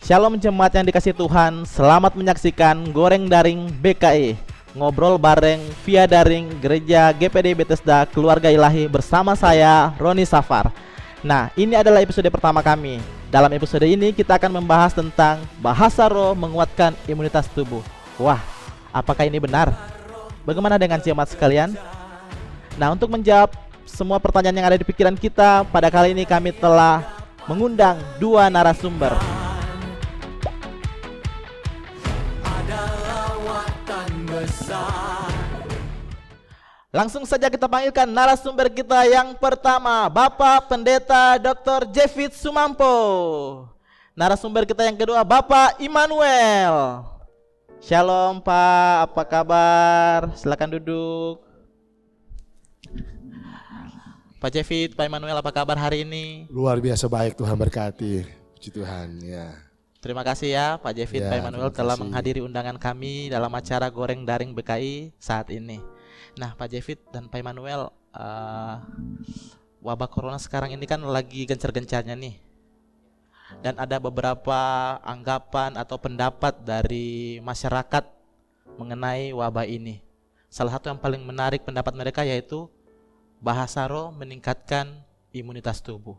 Shalom jemaat yang dikasih Tuhan, selamat menyaksikan Goreng Daring BKI. Ngobrol bareng via daring Gereja GPD Bethesda Keluarga Ilahi bersama saya Roni Safar. Nah, ini adalah episode pertama kami. Dalam episode ini kita akan membahas tentang bahasa roh menguatkan imunitas tubuh. Wah, apakah ini benar? Bagaimana dengan jemaat sekalian? Nah, untuk menjawab semua pertanyaan yang ada di pikiran kita, pada kali ini kami telah mengundang dua narasumber. Langsung saja kita panggilkan narasumber kita yang pertama, Bapak Pendeta Dr. Jefit Sumampo. Narasumber kita yang kedua, Bapak Immanuel. Shalom Pak, apa kabar? Silakan duduk. Pak Jefit, Pak Immanuel, apa kabar hari ini? Luar biasa baik, Tuhan berkati. Puji Tuhan ya. Terima kasih ya Pak Jefit, Ya, Pak Immanuel terima telah kasih. menghadiri undangan kami dalam acara Goreng Daring BKI saat ini. Nah, Pak Jefit dan Pak Immanuel, wabah corona sekarang ini kan lagi gencar-gencarnya nih. Dan ada beberapa anggapan atau pendapat dari masyarakat mengenai wabah ini. Salah satu yang paling menarik pendapat mereka yaitu bahasa roh meningkatkan imunitas tubuh.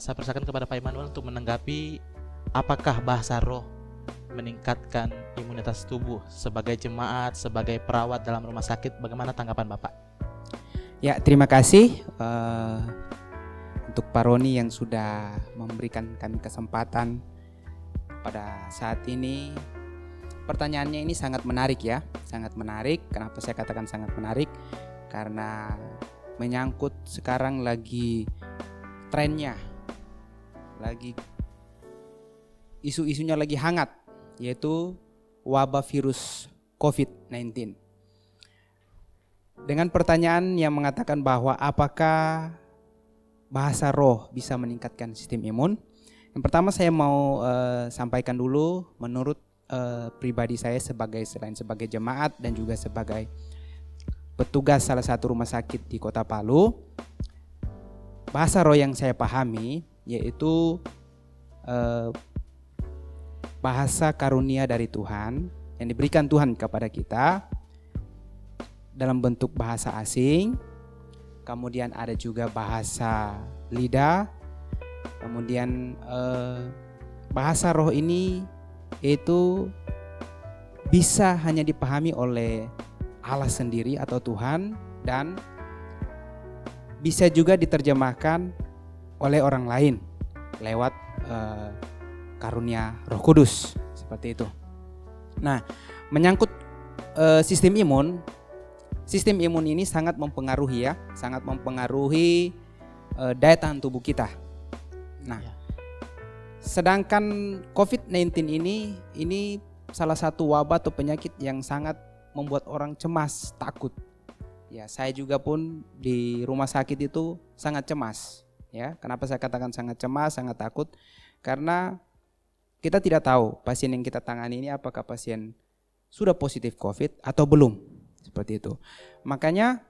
Saya persilakan kepada Pak Immanuel untuk menanggapi apakah bahasa roh meningkatkan imunitas tubuh sebagai jemaat, sebagai perawat dalam rumah sakit. Bagaimana tanggapan Bapak? Ya, terima kasih untuk Pak Roni yang sudah memberikan kami kesempatan pada saat ini. Pertanyaannya ini sangat menarik ya, sangat menarik. Kenapa saya katakan sangat menarik? Karena menyangkut sekarang lagi trennya, lagi isu-isunya lagi hangat, yaitu wabah virus COVID-19. Dengan pertanyaan yang mengatakan bahwa apakah bahasa roh bisa meningkatkan sistem imun? Yang pertama saya mau sampaikan dulu menurut pribadi saya selain sebagai jemaat dan juga sebagai petugas salah satu rumah sakit di Kota Palu. Bahasa roh yang saya pahami yaitu bahasa karunia dari Tuhan yang diberikan Tuhan kepada kita dalam bentuk bahasa asing, kemudian ada juga bahasa lidah, kemudian bahasa roh ini itu bisa hanya dipahami oleh Allah sendiri atau Tuhan dan bisa juga diterjemahkan oleh orang lain lewat karunia Roh Kudus seperti itu. Nah, menyangkut sistem imun ini sangat mempengaruhi daya tahan tubuh kita. Nah, sedangkan COVID-19 ini salah satu wabah atau penyakit yang sangat membuat orang cemas, takut. Ya, saya juga pun di rumah sakit itu sangat cemas. Ya, kenapa saya katakan sangat cemas, sangat takut? Karena kita tidak tahu pasien yang kita tangani ini apakah pasien sudah positif COVID atau belum, seperti itu. Makanya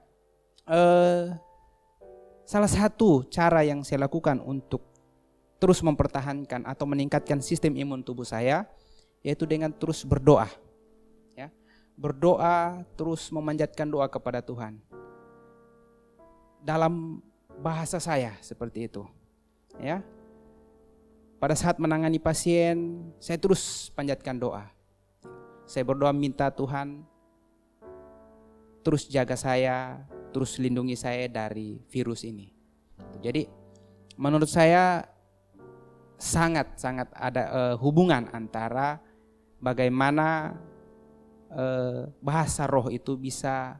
salah satu cara yang saya lakukan untuk terus mempertahankan atau meningkatkan sistem imun tubuh saya yaitu dengan terus berdoa. Ya, berdoa, terus memanjatkan doa kepada Tuhan. Dalam bahasa saya seperti itu. Ya. Pada saat menangani pasien, saya terus panjatkan doa. Saya berdoa minta Tuhan terus jaga saya, terus lindungi saya dari virus ini. Jadi menurut saya sangat ada hubungan antara bagaimana bahasa roh itu bisa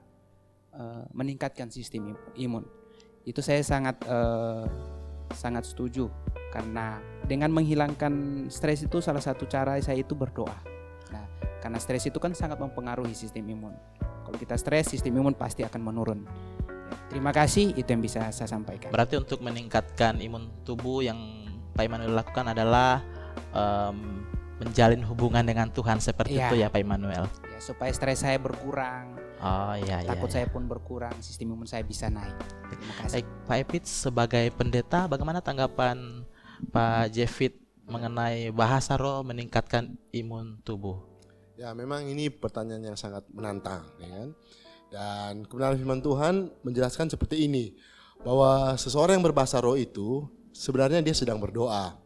meningkatkan sistem imun. Itu saya sangat setuju. Karena dengan menghilangkan stres itu salah satu cara saya itu berdoa. Nah, karena stres itu kan sangat mempengaruhi sistem imun. Kalau kita stres, sistem imun pasti akan menurun. Ya, terima kasih, itu yang bisa saya sampaikan. Berarti untuk meningkatkan imun tubuh yang Pak Immanuel lakukan adalah menjalin hubungan dengan Tuhan seperti itu ya Pak Immanuel. Ya, supaya stres saya berkurang. Takut saya pun berkurang, sistem imun saya bisa naik. Terima kasih. Baik, Pak Epit sebagai pendeta, bagaimana tanggapan Pak Jefit mengenai bahasa roh meningkatkan imun tubuh? Ya, memang ini pertanyaan yang sangat menantang, ya kan? Dan kebenaran firman Tuhan menjelaskan seperti ini, bahwa seseorang yang berbahasa roh itu sebenarnya dia sedang berdoa,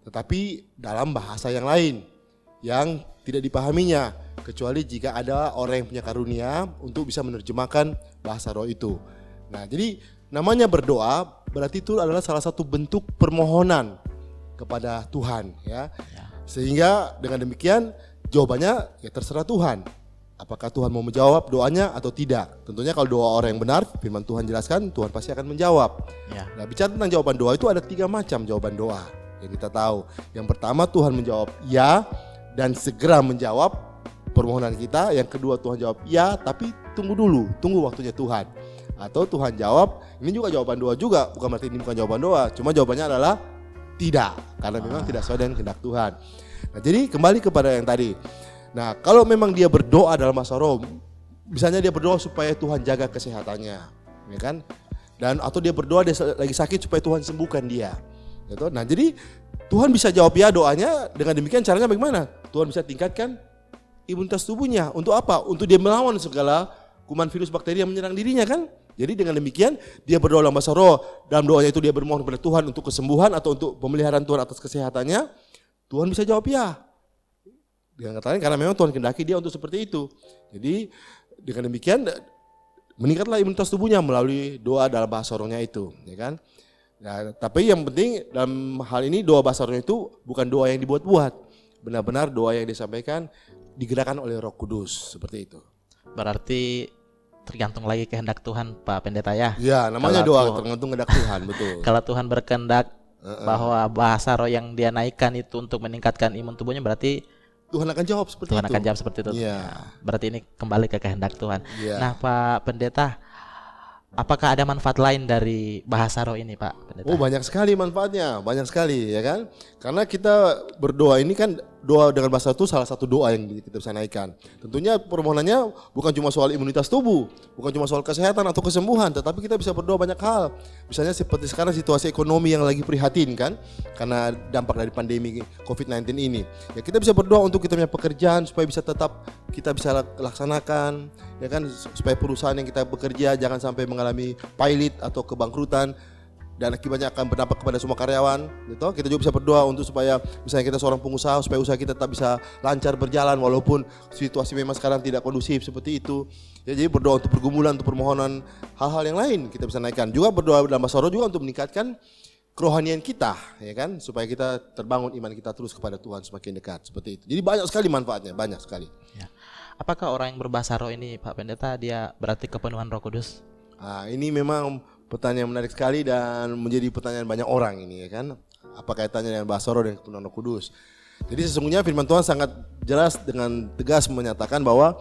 tetapi dalam bahasa yang lain yang tidak dipahaminya, kecuali jika ada orang yang punya karunia untuk bisa menerjemahkan bahasa roh itu. Nah, jadi namanya berdoa berarti itu adalah salah satu bentuk permohonan kepada Tuhan, ya. Sehingga dengan demikian jawabannya ya terserah Tuhan. Apakah Tuhan mau menjawab doanya atau tidak? Tentunya kalau doa orang yang benar, firman Tuhan jelaskan, Tuhan pasti akan menjawab. Ya. Nah, bicara tentang jawaban doa itu ada 3 macam jawaban doa yang kita tahu. Yang pertama, Tuhan menjawab ya dan segera menjawab permohonan kita. Yang kedua, Tuhan jawab ya tapi tunggu dulu, tunggu waktunya Tuhan. Atau Tuhan jawab, ini juga jawaban doa juga, bukan berarti ini bukan jawaban doa, cuma jawabannya adalah tidak, karena memang tidak sesuai dengan kehendak Tuhan. Nah, jadi kembali kepada yang tadi. Nah, kalau memang dia berdoa dalam bahasa roh, misalnya dia berdoa supaya Tuhan jaga kesehatannya, ya kan? Dan atau dia berdoa dia lagi sakit supaya Tuhan sembuhkan dia. Gitu. Nah, jadi Tuhan bisa jawab ya doanya. Dengan demikian caranya bagaimana? Tuhan bisa tingkatkan imunitas tubuhnya. Untuk apa? Untuk dia melawan segala kuman, virus, bakteri yang menyerang dirinya, kan? Jadi dengan demikian dia berdoa dalam bahasa roh. Dalam doanya itu dia bermohon kepada Tuhan untuk kesembuhan atau untuk pemeliharaan Tuhan atas kesehatannya. Tuhan bisa jawab ya. Dengan kata lain, karena memang Tuhan kehendaki dia untuk seperti itu. Jadi dengan demikian meningkatlah imunitas tubuhnya melalui doa dalam bahasa rohnya itu, ya kan? Nah, tapi yang penting dalam hal ini doa bahasa rohnya itu bukan doa yang dibuat-buat. Benar-benar doa yang disampaikan digerakkan oleh Roh Kudus, seperti itu. Berarti tergantung lagi kehendak Tuhan, Pak Pendeta ya. Ya, namanya Kalau doa tergantung kehendak Tuhan, betul. Kalau Tuhan berkehendak bahwa bahasa roh yang dia naikkan itu untuk meningkatkan imun tubuhnya, berarti Tuhan akan jawab seperti Tuhan itu. akan jawab seperti itu. Iya. Nah, berarti ini kembali ke kehendak Tuhan. Iya. Nah, Pak Pendeta, apakah ada manfaat lain dari bahasa roh ini, Pak Pendeta? Oh, banyak sekali manfaatnya, banyak sekali, ya kan? Karena kita berdoa ini kan, doa dengan bahasa itu salah satu doa yang kita bisa naikkan. Tentunya permohonannya bukan cuma soal imunitas tubuh, bukan cuma soal kesehatan atau kesembuhan, tetapi kita bisa berdoa banyak hal. Misalnya seperti sekarang situasi ekonomi yang lagi prihatin kan, karena dampak dari pandemi COVID-19 ini. Ya, kita bisa berdoa untuk kita punya pekerjaan supaya bisa tetap kita bisa laksanakan, ya kan, supaya perusahaan yang kita bekerja jangan sampai mengalami pilot atau kebangkrutan. Dan akibatnya akan berdampak kepada semua karyawan, gitu. Kita juga bisa berdoa untuk supaya misalnya kita seorang pengusaha, supaya usaha kita tetap bisa lancar berjalan walaupun situasi memang sekarang tidak kondusif seperti itu. Ya, jadi berdoa untuk pergumulan, untuk permohonan hal-hal yang lain kita bisa naikkan. Juga berdoa dalam bahasa roh juga untuk meningkatkan kerohanian kita, ya kan, supaya kita terbangun iman kita terus kepada Tuhan semakin dekat, seperti itu. Jadi banyak sekali manfaatnya, banyak sekali. Ya. Apakah orang yang berbahasa roh ini, Pak Pendeta, dia berarti kepenuhan Roh Kudus? Nah, ini memang pertanyaan yang menarik sekali dan menjadi pertanyaan banyak orang ini, ya kan. Apa kaitannya dengan bahasa roh dan kepenuhan Roh Kudus? Jadi sesungguhnya firman Tuhan sangat jelas dengan tegas menyatakan bahwa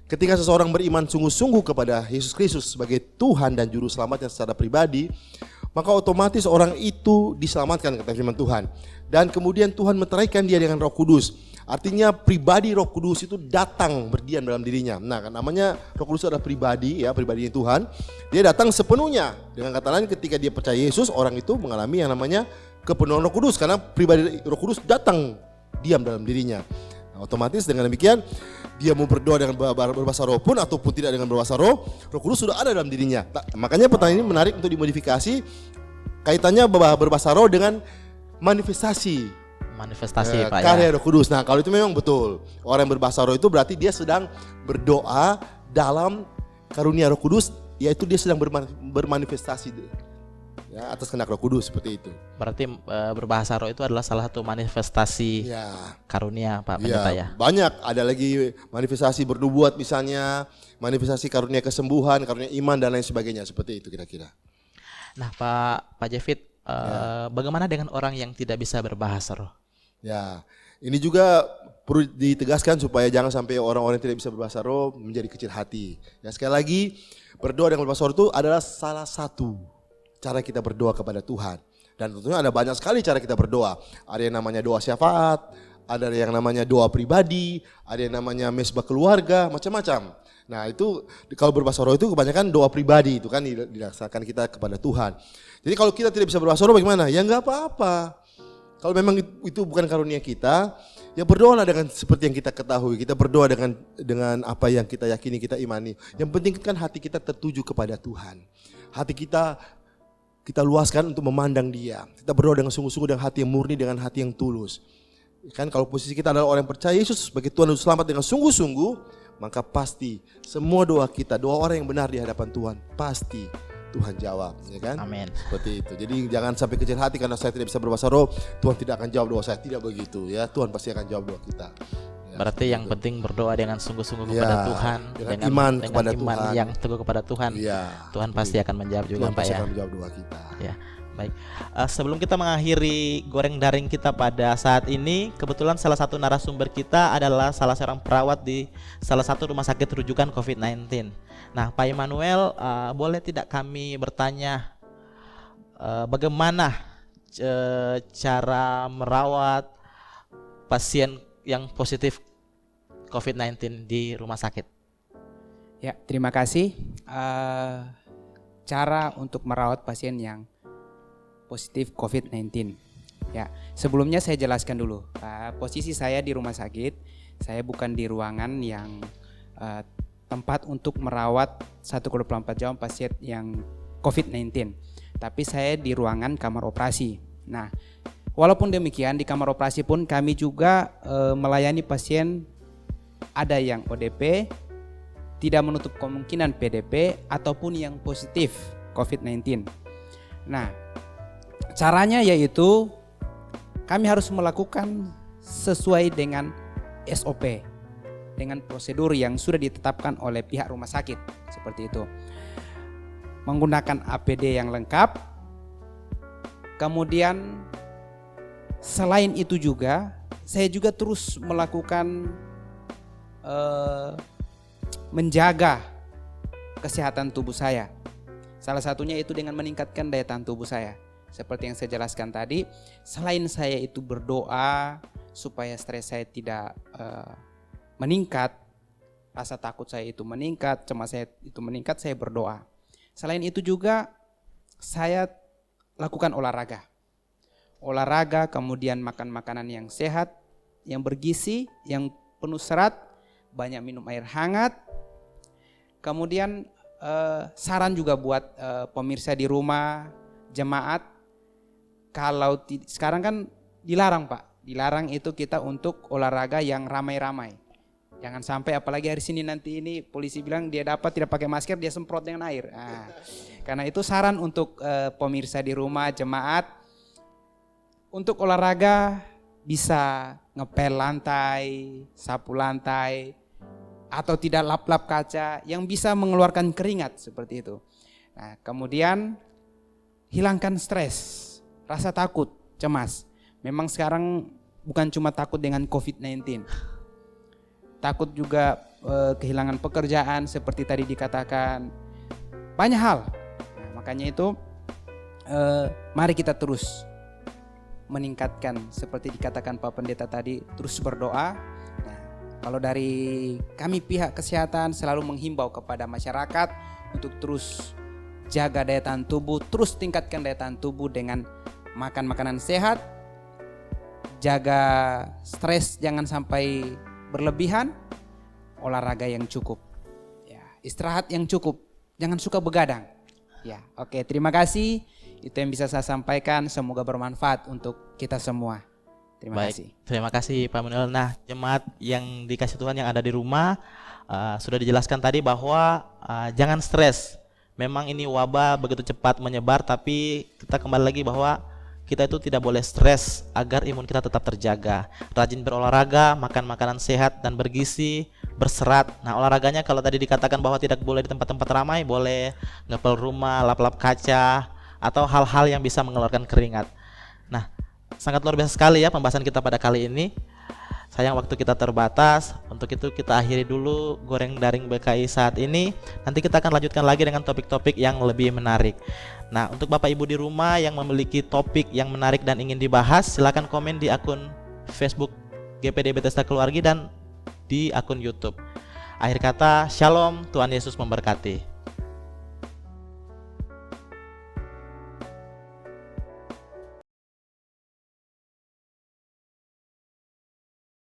ketika seseorang beriman sungguh-sungguh kepada Yesus Kristus sebagai Tuhan dan Juru Selamatnya secara pribadi, maka otomatis orang itu diselamatkan, kata firman Tuhan. Dan kemudian Tuhan meteraikan dia dengan Roh Kudus. Artinya pribadi Roh Kudus itu datang berdiam dalam dirinya. Nah, kan namanya Roh Kudus adalah pribadi, ya, pribadinya Tuhan. Dia datang sepenuhnya. Dengan kata lain, ketika dia percaya Yesus, orang itu mengalami yang namanya kepenuhan Roh Kudus karena pribadi Roh Kudus datang diam dalam dirinya. Nah, otomatis dengan demikian dia mau berdoa dengan berbahasa roh pun ataupun tidak dengan berbahasa roh, Roh Kudus sudah ada dalam dirinya. Nah, makanya pertanyaan ini menarik untuk dimodifikasi, kaitannya berbahasa roh dengan manifestasi Pak, karya ya. Roh Kudus. Nah, kalau itu memang betul. Orang yang berbahasa roh itu berarti dia sedang berdoa dalam karunia Roh Kudus, yaitu dia sedang bermanifestasi, ya, atas kehendak Roh Kudus, seperti itu. Berarti berbahasa roh itu adalah salah satu manifestasi karunia, Pak Pendeta, ya. Banyak, ada lagi manifestasi bernubuat misalnya, manifestasi karunia kesembuhan, karunia iman dan lain sebagainya, seperti itu kira-kira. Nah, Pak Jefit, bagaimana dengan orang yang tidak bisa berbahasa roh? Ya, ini juga perlu ditegaskan supaya jangan sampai orang-orang yang tidak bisa berbahasa roh menjadi kecil hati. Ya, sekali lagi, berdoa dengan berbahasa roh itu adalah salah satu cara kita berdoa kepada Tuhan. Dan tentunya ada banyak sekali cara kita berdoa. Ada yang namanya doa syafaat, ada yang namanya doa pribadi, ada yang namanya mesbah keluarga, macam-macam. Nah, itu kalau berbahasa roh itu kebanyakan doa pribadi, itu kan dilaksanakan kita kepada Tuhan. Jadi kalau kita tidak bisa berbahasa roh bagaimana? Ya enggak apa-apa. Kalau memang itu bukan karunia kita, ya berdoalah dengan seperti yang kita ketahui. Kita berdoa dengan apa yang kita yakini, kita imani. Yang penting kan hati kita tertuju kepada Tuhan. Hati kita luaskan untuk memandang Dia. Kita berdoa dengan sungguh-sungguh, dengan hati yang murni, dengan hati yang tulus. Kan kalau posisi kita adalah orang yang percaya Yesus sebagai Tuhan dan Selamat dengan sungguh-sungguh, maka pasti semua doa kita, doa orang yang benar di hadapan Tuhan, pasti Tuhan jawab, ya kan? Amin. Seperti itu. Jadi jangan sampai kecil hati karena saya tidak bisa berbahasa roh, Tuhan tidak akan jawab doa saya. Tidak begitu ya. Tuhan pasti akan jawab doa kita. Ya, Berarti yang itu. penting berdoa dengan sungguh-sungguh Ya, kepada Tuhan, dengan iman kepada iman Tuhan. yang teguh kepada Tuhan. Iya. Tuhan pasti akan menjawab juga, Tuhan Pak pasti ya. akan menjawab doa kita. Ya, baik. Sebelum kita mengakhiri goreng daring kita pada saat ini, kebetulan salah satu narasumber kita adalah salah seorang perawat di salah satu rumah sakit rujukan COVID-19. Nah, Pak Immanuel, boleh tidak kami bertanya bagaimana cara merawat pasien yang positif COVID-19 di rumah sakit? Ya, terima kasih. Cara untuk merawat pasien yang positif COVID-19. Ya, sebelumnya saya jelaskan dulu. Posisi saya di rumah sakit, saya bukan di ruangan yang tempat untuk merawat 1/24 jam pasien yang COVID-19. Tapi saya di ruangan kamar operasi. Nah, walaupun demikian di kamar operasi pun kami juga melayani pasien ada yang ODP, tidak menutup kemungkinan PDP ataupun yang positif COVID-19. Nah, caranya yaitu kami harus melakukan sesuai dengan SOP, dengan prosedur yang sudah ditetapkan oleh pihak rumah sakit, seperti itu. Menggunakan APD yang lengkap. Kemudian selain itu juga saya juga terus melakukan menjaga kesehatan tubuh saya. Salah satunya itu dengan meningkatkan daya tahan tubuh saya. Seperti yang saya jelaskan tadi, selain saya itu berdoa supaya stres saya tidak meningkat, rasa takut saya itu meningkat, cemas saya itu meningkat, saya berdoa. Selain itu juga saya lakukan olahraga. Olahraga, kemudian makan makanan yang sehat, yang bergizi, yang penuh serat, banyak minum air hangat. Kemudian saran juga buat pemirsa di rumah, jemaat, kalau sekarang kan dilarang Pak, dilarang itu kita untuk olahraga yang ramai-ramai. Jangan sampai apalagi hari Senin nanti ini polisi bilang dia tidak pakai masker, dia semprot dengan air. Nah, karena itu saran untuk pemirsa di rumah, jemaat, untuk olahraga bisa ngepel lantai, sapu lantai, atau tidak lap-lap kaca yang bisa mengeluarkan keringat seperti itu. Nah, kemudian hilangkan stres, rasa takut, cemas. Memang sekarang bukan cuma takut dengan COVID-19. Takut juga kehilangan pekerjaan seperti tadi dikatakan. Banyak hal. Nah, makanya itu mari kita terus meningkatkan seperti dikatakan Pak Pendeta tadi, terus berdoa. Nah, kalau dari kami pihak kesehatan selalu menghimbau kepada masyarakat untuk terus jaga daya tahan tubuh, terus tingkatkan daya tahan tubuh dengan makan makanan sehat, jaga stres jangan sampai berlebihan, olahraga yang cukup, ya, istirahat yang cukup, jangan suka begadang. Ya, oke, terima kasih. Itu yang bisa saya sampaikan. Semoga bermanfaat untuk kita semua. Terima kasih. Terima kasih Pak Immanuel. Nah, jemaat yang dikasih Tuhan yang ada di rumah, sudah dijelaskan tadi bahwa jangan stres. Memang ini wabah begitu cepat menyebar, tapi kita kembali lagi bahwa kita itu tidak boleh stres agar imun kita tetap terjaga. Rajin berolahraga, makan makanan sehat dan bergizi, berserat. Nah, olahraganya kalau tadi dikatakan bahwa tidak boleh di tempat-tempat ramai, boleh ngepel rumah, lap-lap kaca, atau hal-hal yang bisa mengeluarkan keringat. Nah, sangat luar biasa sekali ya pembahasan kita pada kali ini. Sayang waktu kita terbatas. Untuk itu kita akhiri dulu Goreng Daring BKI saat ini. Nanti kita akan lanjutkan lagi dengan topik-topik yang lebih menarik. Nah, untuk Bapak Ibu di rumah yang memiliki topik yang menarik dan ingin dibahas, silakan komen di akun Facebook GPD Bethesda Keluargi dan di akun YouTube. Akhir kata, Shalom, Tuhan Yesus memberkati.